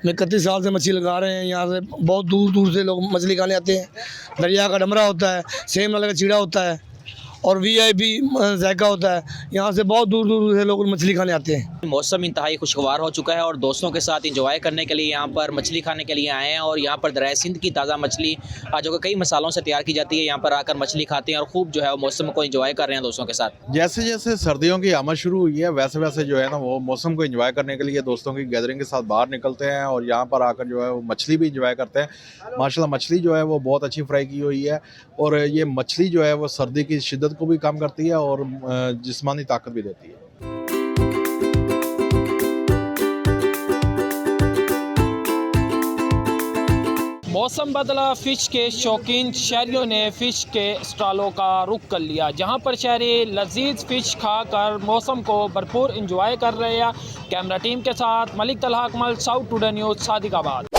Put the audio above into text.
मैं 31 साल से मछली लगा रहे हैं। यहाँ से बहुत दूर दूर से लोग मछली खाने आते हैं। दरिया का डमरा होता है, सेम नाले का चीड़ा होता है और VIP जायका होता है। यहाँ से बहुत दूर दूर से लोग मछली खाने आते हैं। मौसम इंतहाई खुशगवार हो चुका है और दोस्तों के साथ एंजॉय करने के लिए यहाँ पर मछली खाने के लिए आए हैं। और यहाँ पर दरिया सिंध की ताज़ा मछली जो कि कई मसालों से तैयार की जाती है, यहाँ पर आकर मछली खाते हैं और खूब जो है वो मौसम को एंजॉय कर रहे हैं दोस्तों के साथ। जैसे जैसे सर्दियों की आमद शुरू हुई है वैसे वैसे जो है ना वो मौसम को एंजॉय करने के लिए दोस्तों की गैदरिंग के साथ बाहर निकलते हैं और यहाँ पर आकर जो है वो मछली भी एंजॉय करते हैं। माशाल्लाह मछली जो है वो बहुत अच्छी फ्राई की हुई है और ये मछली जो है वो सर्दी की शिद्दत को भी कम करती है और जिस्मानी ताकत भी देती है। मौसम बदला, फ़िश के शौकीन शहरियों ने फ़िश के स्टॉलों का रुख कर लिया, जहां पर शहरी लजीज फ़िश खाकर मौसम को भरपूर इंजॉय कर रहे हैं। कैमरा टीम के साथ Malik Talha Akmal, south today news, Sadiqabad.